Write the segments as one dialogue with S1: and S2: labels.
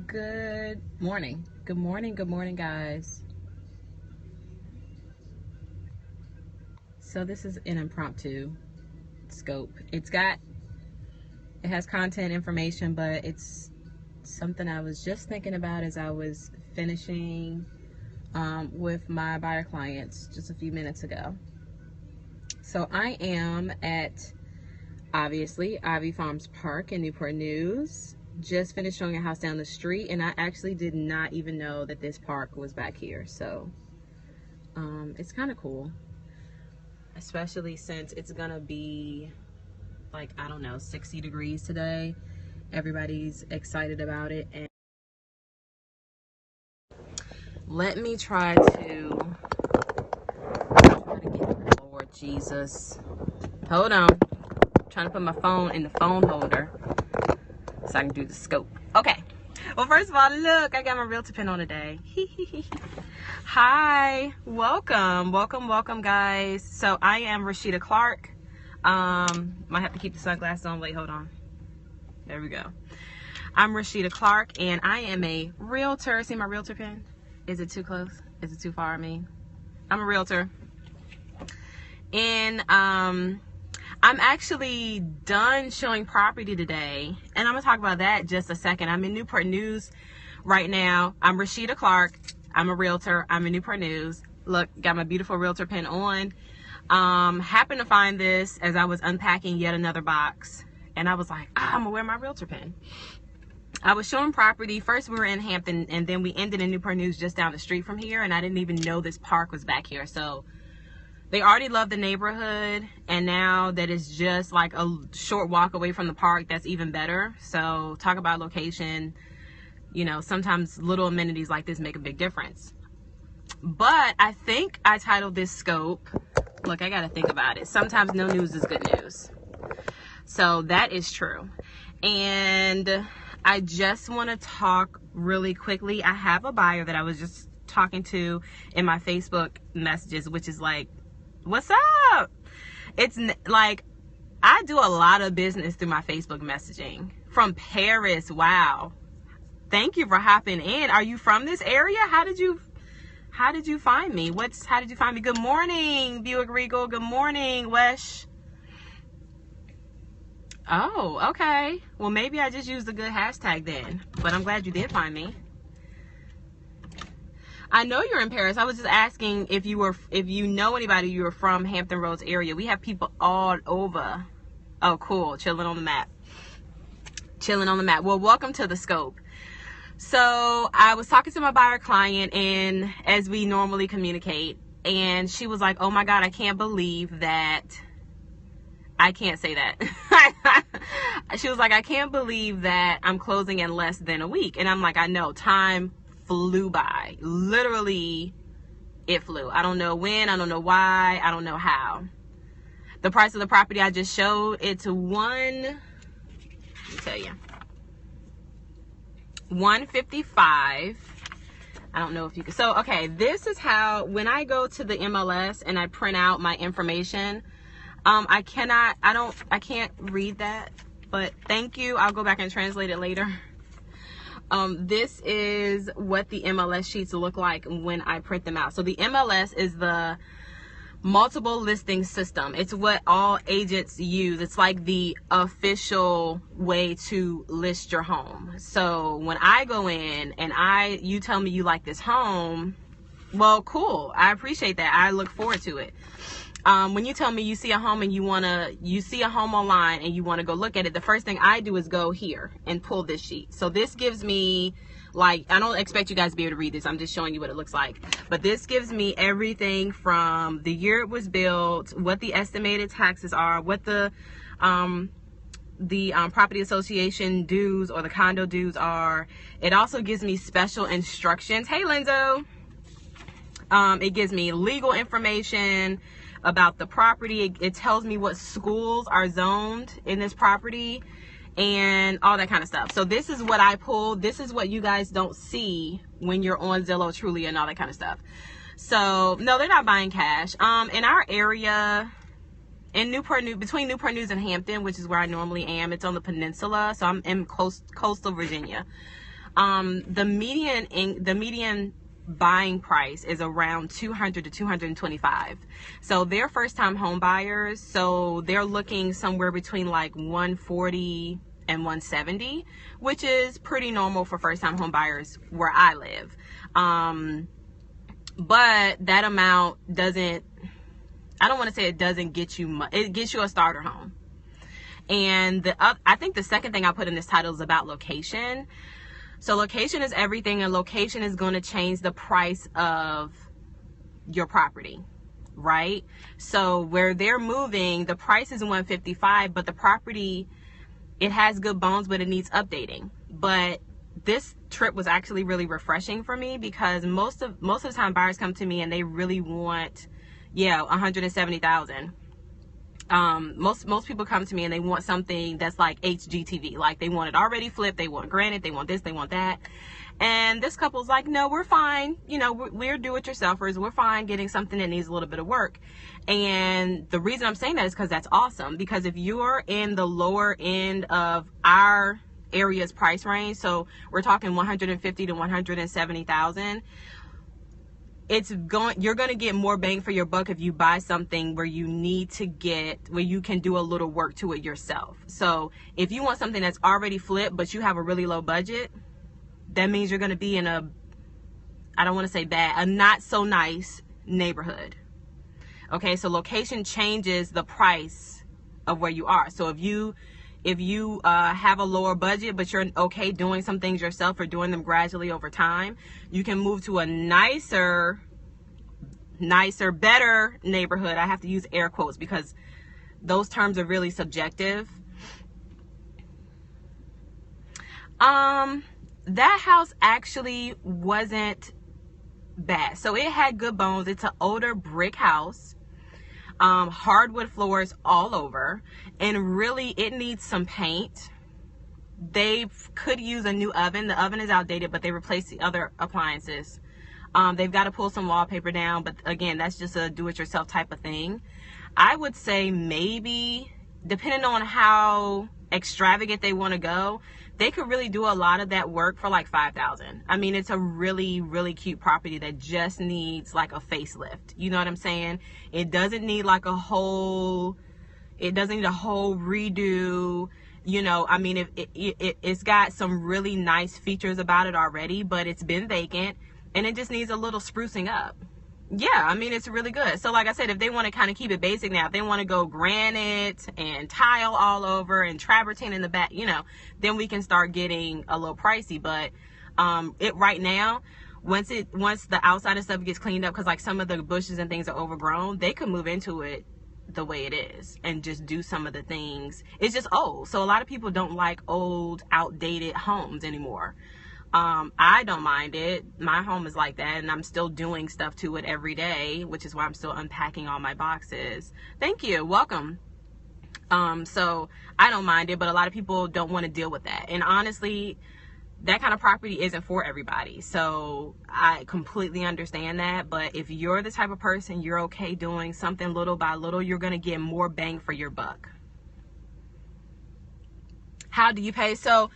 S1: Good morning. Good morning. Good morning, guys. So this is an impromptu scope. It has content information, but it's something I was just thinking about as I was finishing with my buyer clients just a few minutes ago. So I am at, obviously, Ivy Farms Park in Newport News. Just finished showing a house down the street, and I actually did not even know that this park was back here. So it's kind of cool, especially since it's gonna be like, I don't know, 60 degrees today. Everybody's excited about it. And let me try to get, Lord Jesus, hold on, I'm trying to put my phone in the phone holder so I can do the scope. Okay. Well, first of all, look, I got my realtor pin on today. Hi, welcome, guys. So I am Rashida Clark. Might have to keep the sunglasses on. Wait, hold on. There we go. I'm Rashida Clark, and I am a realtor. See my realtor pin? Is it too close? Is it too far? I mean, I'm a realtor. And I'm actually done showing property today, and I'm gonna talk about that in just a second. I'm in Newport News right now. I'm Rashida Clark. I'm a realtor. I'm in Newport News. Look, got my beautiful realtor pin on. Happened to find this as I was unpacking yet another box, and I was like, I'm gonna wear my realtor pin. I was showing property. First we were in Hampton, and then we ended in Newport News just down the street from here, and I didn't even know this park was back here. So they already love the neighborhood, and now that it's just like a short walk away from the park, that's even better. So talk about location. You know, sometimes little amenities like this make a big difference. But I think I titled this scope, look, I gotta think about it. Sometimes no news is good news. So that is true. And I just want to talk really quickly. I have a buyer that I was just talking to in my Facebook messages, which is like, what's up? It's like, I do a lot of business through my Facebook messaging from Paris. Wow. Thank you for hopping in. Are you from this area? How did you find me? How did you find me? Good morning, Buick Regal. Good morning, Wesh. Oh, okay. Well, maybe I just used a good hashtag then, but I'm glad you did find me. I know you're in Paris. I was just asking if you know anybody you were from Hampton Roads area. We have people all over. Oh, cool. Chilling on the map. Well, welcome to the scope. So I was talking to my buyer client, and as we normally communicate, and she was like, oh my God, I can't believe that. I can't say that. She was like, I can't believe that I'm closing in less than a week. And I'm like, I know, time flew by. Literally, it flew. I don't know when, I don't know why, I don't know how. The price of the property I just showed, it's let me tell you, $155. I don't know if you can. So, okay, this is how, when I go to the MLS and I print out my information, I can't read that, but thank you. I'll go back and translate it later. This is what the MLS sheets look like when I print them out. So the MLS is the multiple listing system. It's what all agents use. It's like the official way to list your home. So when I go in and you tell me you like this home, well, cool. I appreciate that. I look forward to it. When you tell me you see a home and you see a home online and you want to go look at it, the first thing I do is go here and pull this sheet. So this gives me, like, I don't expect you guys to be able to read this. I'm just showing you what it looks like. But this gives me everything from the year it was built, what the estimated taxes are, what the property association dues or the condo dues are. It also gives me special instructions. Hey, Lenzo. It gives me legal information about the property. It tells me what schools are zoned in this property and all that kind of stuff. So this is what I pulled. This is what you guys don't see when you're on Zillow, Trulia, and all that kind of stuff. So no, they're not buying cash. In our area, in Newport News, between Newport News and Hampton, which is where I normally am, it's on the peninsula. So I'm in coastal Virginia. The median buying price is around 200 to 225. So they're first time home buyers. So they're looking somewhere between like 140 and 170, which is pretty normal for first time home buyers where I live. But that amount doesn't, I don't want to say it doesn't get you much. It gets you a starter home. And I think the second thing I put in this title is about location. So location is everything, and location is going to change the price of your property, right? So where they're moving, the price is $155, but the property, it has good bones, but it needs updating. But this trip was actually really refreshing for me, because most of the time buyers come to me and they really want, $170,000. Most people come to me and they want something that's like HGTV, like they want it already flipped, they want granite, they want this, they want that. And this couple's like, no, we're fine. We're do-it-yourselfers. We're fine getting something that needs a little bit of work. And the reason I'm saying that is because that's awesome. Because if you're in the lower end of our area's price range, so we're talking 150 to 170,000, you're going to get more bang for your buck if you buy something where you can do a little work to it yourself. So if you want something that's already flipped, but you have a really low budget, that means you're going to be in a not so nice neighborhood. Okay. So location changes the price of where you are. So if you have a lower budget, but you're okay doing some things yourself or doing them gradually over time, you can move to a nicer, better neighborhood. I have to use air quotes because those terms are really subjective. That house actually wasn't bad. So it had good bones. It's an older brick house. Hardwood floors all over, and really it needs some paint. They could use a new oven. The oven is outdated, but they replaced the other appliances. They've got to pull some wallpaper down, but again, that's just a do-it-yourself type of thing. I would say maybe, depending on how extravagant they want to go, they could really do a lot of that work for like $5,000. I mean, it's a really, really cute property that just needs like a facelift. You know what I'm saying? It doesn't need like a whole redo. I mean, it's got some really nice features about it already, but it's been vacant and it just needs a little sprucing up. Yeah, I mean, it's really good. So like I said, if they want to kind of keep it basic now, if they want to go granite and tile all over and travertine in the back, then we can start getting a little pricey. But it right now, once the outside of stuff gets cleaned up, because like some of the bushes and things are overgrown, they could move into it the way it is and just do some of the things. It's just old. So a lot of people don't like old, outdated homes anymore. I don't mind it. My home is like that, and I'm still doing stuff to it every day, which is why I'm still unpacking all my boxes. Thank you. Welcome. So I don't mind it, but a lot of people don't want to deal with that. And honestly, that kind of property isn't for everybody. So I completely understand that. But if you're the type of person, you're okay doing something little by little, you're going to get more bang for your buck. How do you pay? So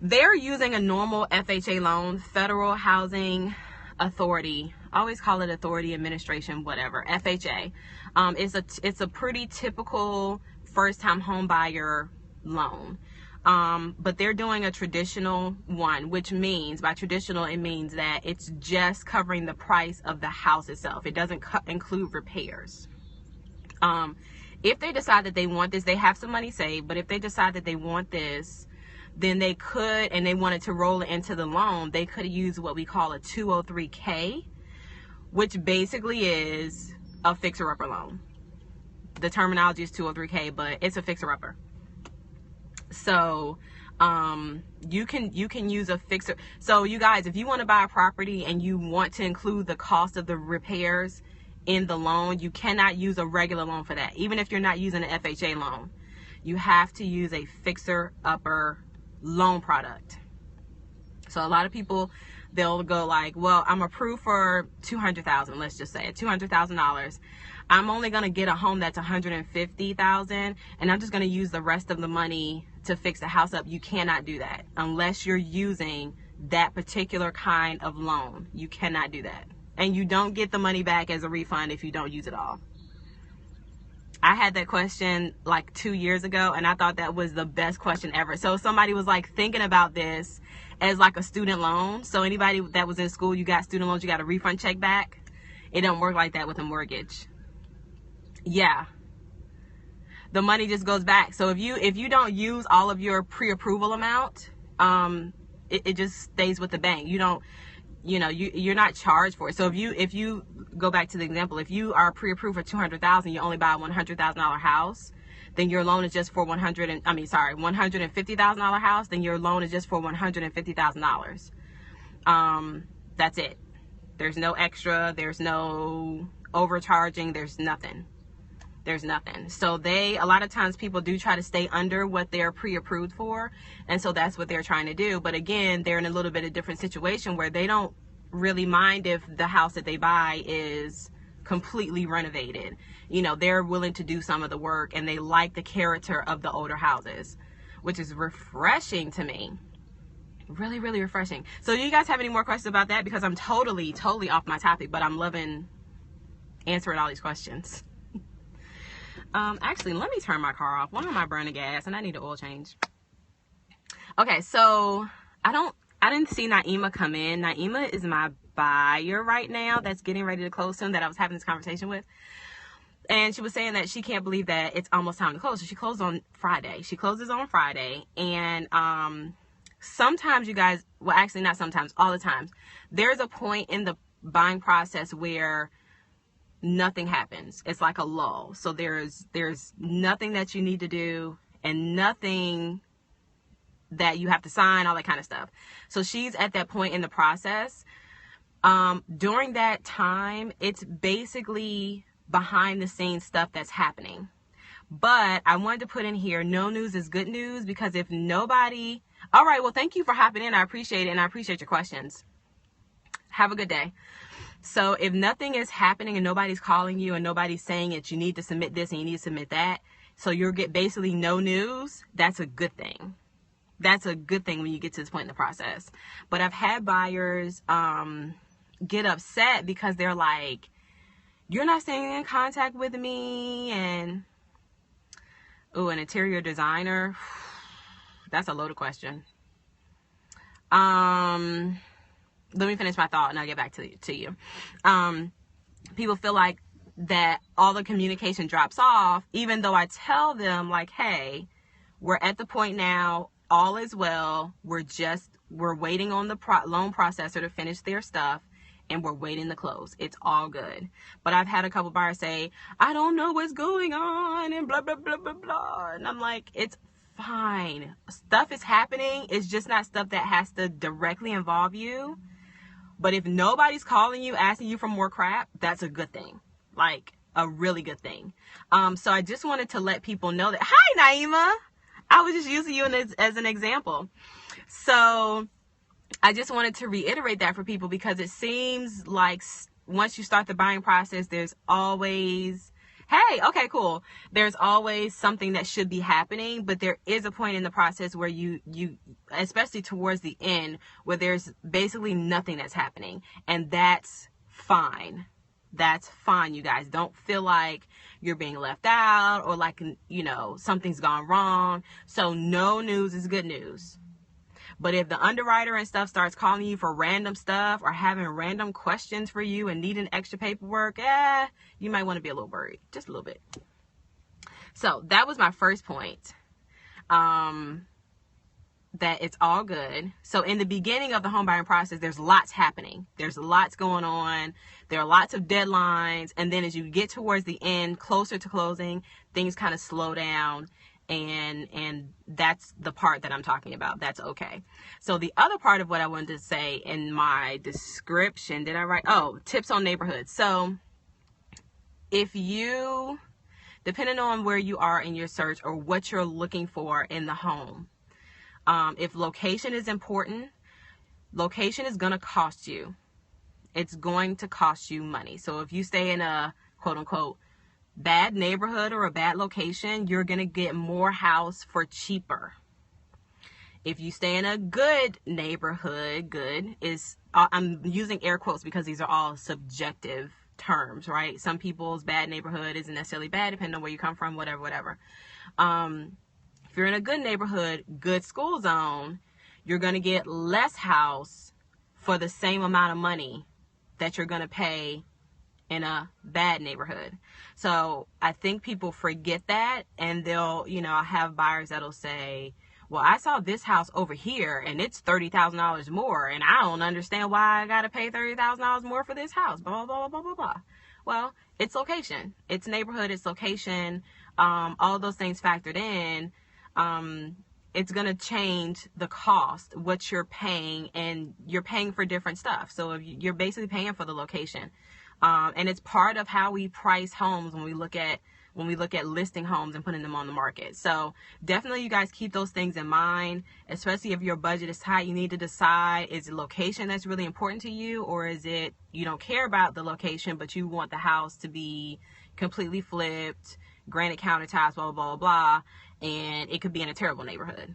S1: they're using a normal FHA loan, Federal Housing Authority. I always call it Authority Administration, whatever, FHA. It's a pretty typical first-time home buyer loan. But they're doing a traditional one, which means, by traditional, it means that it's just covering the price of the house itself. It doesn't include repairs. If they decide that they want this, they have some money saved, but if they decide that they want this, then they could, and they wanted to roll it into the loan, they could use what we call a 203K, which basically is a fixer-upper loan. The terminology is 203K, but it's a fixer-upper. So you can use a fixer. So you guys, if you want to buy a property and you want to include the cost of the repairs in the loan, you cannot use a regular loan for that. Even if you're not using an FHA loan, you have to use a fixer-upper loan product. So a lot of people, they'll go like, well, I'm approved for $200,000, let's just say $200,000. I'm only going to get a home that's $150,000, and I'm just going to use the rest of the money to fix the house up. You cannot do that unless you're using that particular kind of loan. You cannot do that. And you don't get the money back as a refund if you don't use it all. I had that question like 2 years ago, and I thought that was the best question ever. So somebody was like thinking about this as like a student loan. So anybody that was in school, you got student loans, you got a refund check back. It don't work like that with a mortgage. Yeah. The money just goes back. So if you don't use all of your pre-approval amount, it just stays with the bank. You don't, you're not charged for it. So if you go back to the example, if you are pre-approved for $200,000, you only buy a $100,000 house, then your loan is just for $150,000 house, then your loan is just for $150,000. That's it. There's no extra. There's no overcharging. There's nothing. So a lot of times people do try to stay under what they're pre-approved for. And so that's what they're trying to do. But again, they're in a little bit of different situation where they don't really mind if the house that they buy is completely renovated. They're willing to do some of the work, and they like the character of the older houses, which is refreshing to me. Really, really refreshing. So do you guys have any more questions about that? Because I'm totally off my topic, but I'm loving answering all these questions. Actually, let me turn my car off. Why am I burning gas? And I need an oil change. Okay, so I didn't see Naima come in. Naima is my buyer right now that's getting ready to close soon, that I was having this conversation with. And she was saying that she can't believe that it's almost time to close. So she closed on Friday. She closes on Friday. And sometimes you guys, well, actually not sometimes, all the times, there's a point in the buying process where nothing happens. It's like a lull. So there's nothing that you need to do and nothing that you have to sign, all that kind of stuff. So she's at that point in the process. During that time, it's basically behind the scenes stuff that's happening. But I wanted to put in here, no news is good news, because if nobody, all right, well, thank you for hopping in. I appreciate it. And I appreciate your questions. Have a good day. So if nothing is happening and nobody's calling you and nobody's saying that you need to submit this and you need to submit that, so you'll get basically no news, that's a good thing. That's a good thing when you get to this point in the process. But I've had buyers get upset because they're like, you're not staying in contact with me. And, an interior designer, that's a loaded question. Let me finish my thought and I'll get back to you. People feel like that all the communication drops off, even though I tell them like, hey, we're at the point now, all is well. We're waiting on the loan processor to finish their stuff, and we're waiting to close. It's all good. But I've had a couple buyers say, I don't know what's going on and blah, blah, blah, blah, blah. And I'm like, it's fine. Stuff is happening. It's just not stuff that has to directly involve you. But if nobody's calling you, asking you for more crap, that's a good thing. Like a really good thing. So I just wanted to let people know that, hi, Naima. I was just using you as an example. So I just wanted to reiterate that for people, because it seems like once you start the buying process, there's always, hey, okay, cool. There's always something that should be happening, but there is a point in the process where you, especially towards the end, where there's basically nothing that's happening. And that's fine. That's fine, you guys. Don't feel like you're being left out or like, something's gone wrong. So no news is good news. But if the underwriter and stuff starts calling you for random stuff or having random questions for you and needing extra paperwork, you might want to be a little worried, just a little bit. So that was my first point, that it's all good. So in the beginning of the home buying process, there's lots happening. There's lots going on. There are lots of deadlines. And then as you get towards the end, closer to closing, things kind of slow down. And that's the part that I'm talking about. That's okay. So the other part of what I wanted to say in my description, did I write? Oh, tips on neighborhoods. So if you, depending on where you are in your search or what you're looking for in the home, if location is important, location is going to cost you. It's going to cost you money. So if you stay in a quote unquote bad neighborhood or a bad location, you're going to get more house for cheaper. If you stay in a good neighborhood, good is, I'm using air quotes because these are all subjective terms, right? Some people's bad neighborhood isn't necessarily bad, depending on where you come from, whatever. If you're in a good neighborhood, good school zone, you're going to get less house for the same amount of money that you're going to pay in a bad neighborhood. So I think people forget that, and they'll, have buyers that'll say, well, I saw this house over here and it's $30,000 more, and I don't understand why I got to pay $30,000 more for this house, blah, blah, blah, blah, blah, blah. Well, it's location, it's neighborhood, it's location, all those things factored in. It's going to change the cost, what you're paying, and you're paying for different stuff. So if you're basically paying for the location. And it's part of how we price homes when we look at listing homes and putting them on the market. So definitely you guys keep those things in mind, especially if your budget is tight. You need to decide, is it location that's really important to you, or is it you don't care about the location, but you want the house to be completely flipped, granite countertops, blah, blah, blah, blah, and it could be in a terrible neighborhood.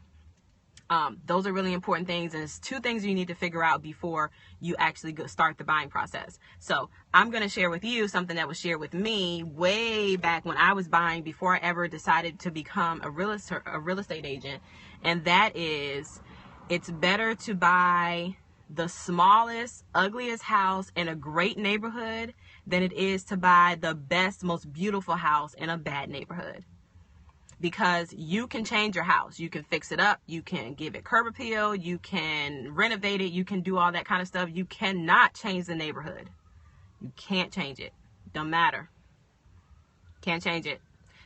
S1: Those are really important things, and it's two things you need to figure out before you actually start the buying process. So I'm going to share with you something that was shared with me way back when I was buying, before I ever decided to become a real estate agent, and that is, it's better to buy the smallest, ugliest house in a great neighborhood than it is to buy the best, most beautiful house in a bad neighborhood. Because you can change your house, you can fix it up, you can give it curb appeal, you can renovate it, you can do all that kind of stuff. You cannot change the neighborhood. You can't change it. Don't matter. Can't change it.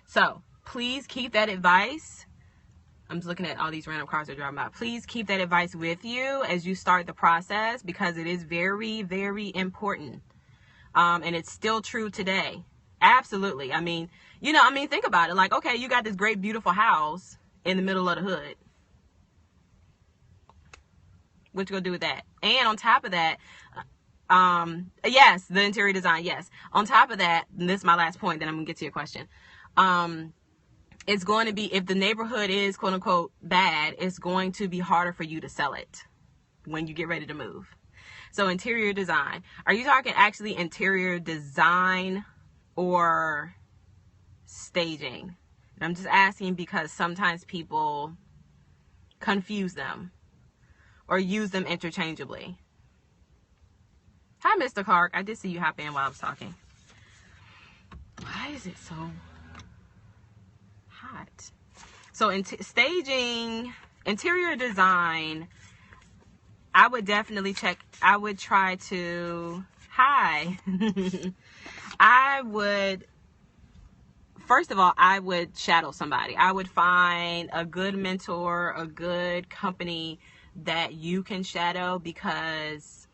S1: So please keep that advice. I'm just looking at all these random cars that are driving by. Please keep that advice with you as you start the process, because it is very, very important. And it's still true today. Absolutely. Think about it. Like, okay, you got this great, beautiful house in the middle of the hood. What you gonna do with that? And on top of that, yes, the interior design, yes. On top of that, and this is my last point, then I'm gonna get to your question. It's going to be, if the neighborhood is quote unquote bad, it's going to be harder for you to sell it when you get ready to move. So interior design. Are you talking actually interior design or staging? And I'm just asking because sometimes people confuse them or use them interchangeably. Hi, Mr. Clark. I did see you hop in while I was talking. Why is it so hot? So staging, interior design, I would definitely check. I would try to, first of all, I would shadow somebody. I would find a good mentor, a good company that you can shadow, because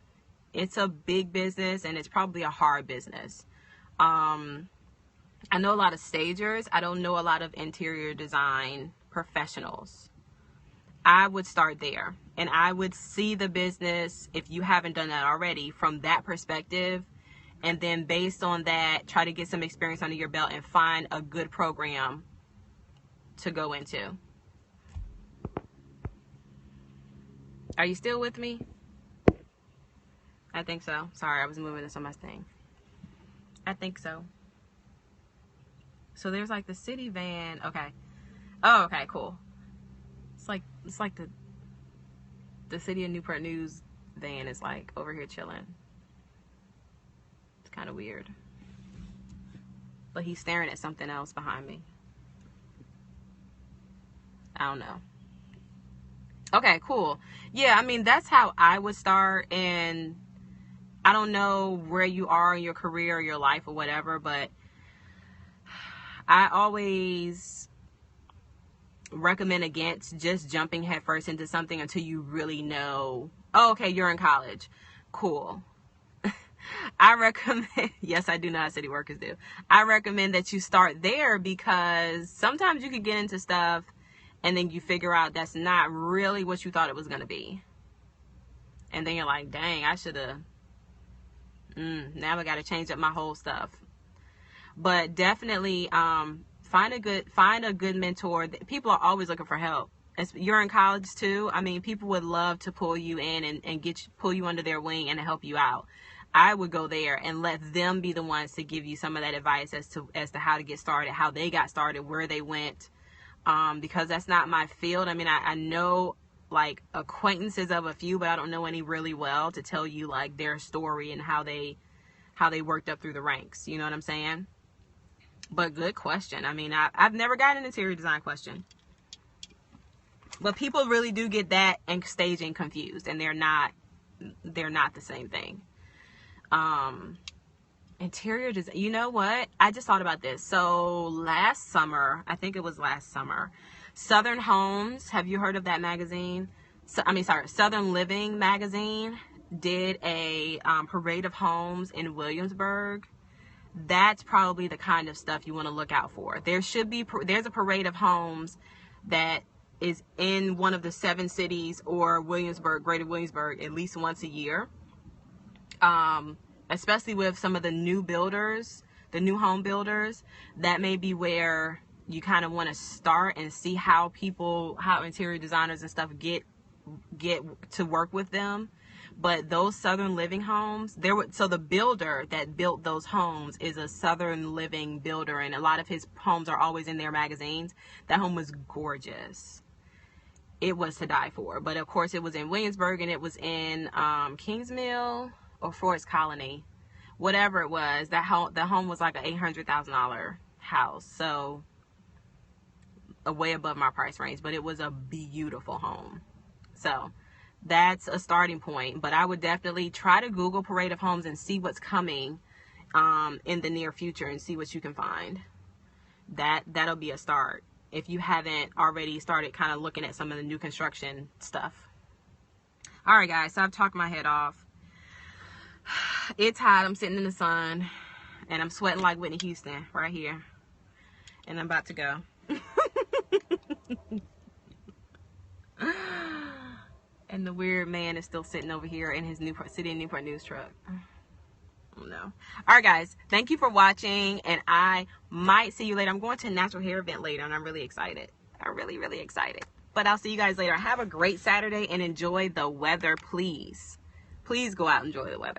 S1: it's a big business and it's probably a hard business. I know a lot of stagers. I don't know a lot of interior design professionals. I would start there, and I would see the business, if you haven't done that already, from that perspective. And then based on that, try to get some experience under your belt and find a good program to go into. Are you still with me? I think so. Sorry, I was moving this on my thing. I think so. So there's like the city van. Okay. Oh, okay, cool. It's like the city of Newport News van is like over here chilling. It's kind of weird. But he's staring at something else behind me. I don't know. Okay, cool. Yeah, that's how I would start. And I don't know where you are in your career or your life or whatever, but I always recommend against just jumping headfirst into something until you really know, oh, okay, you're in college. Cool. I recommend, yes, I do know how city workers do. I recommend that you start there, because sometimes you could get into stuff and then you figure out that's not really what you thought it was going to be. And then you're like, dang, I should have, now I got to change up my whole stuff. But definitely, find a good mentor. People are always looking for help. You're in college too. I mean, people would love to pull you in and pull you under their wing and help you out. I would go there and let them be the ones to give you some of that advice as to how to get started, how they got started, where they went, because that's not my field. I mean, I know like acquaintances of a few, but I don't know any really well to tell you like their story and how they worked up through the ranks. You know what I'm saying? But good question. I mean, I've never gotten an interior design question. But people really do get that and staging confused, and they're not the same thing. Interior design. You know what? I just thought about this. So last summer, I think it was last summer, Southern Homes. Have you heard of that magazine? Southern Living magazine did a parade of homes in Williamsburg. That's probably the kind of stuff you want to look out for. There's a parade of homes that is in one of the 7 cities or Williamsburg, Greater Williamsburg, at least once a year. Especially with some of the new builders, the new home builders, that may be where you kind of want to start and see how interior designers and stuff get to work with them. But those Southern Living homes, so the builder that built those homes is a Southern Living builder, and a lot of his homes are always in their magazines. That home was gorgeous. It was to die for. But of course, it was in Williamsburg, and it was in Kingsmill or Forest Colony, whatever it was. The home was like an $800,000 house, so way above my price range. But it was a beautiful home. So that's a starting point. But I would definitely try to Google parade of homes and see what's coming in the near future and see what you can find. That'll be a start if you haven't already started kind of looking at some of the new construction stuff. All right, guys, so I've talked my head off. It's hot. I'm sitting in the sun and I'm sweating like Whitney Houston right here, and I'm about to go. And the weird man is still sitting over here in his Newport News truck. Oh no. All right, guys, thank you for watching, and I might see you later. I'm going to a natural hair event later, and I'm really excited. I'm really, really excited. But I'll see you guys later. Have a great Saturday and enjoy the weather, please. Please go out and enjoy the weather.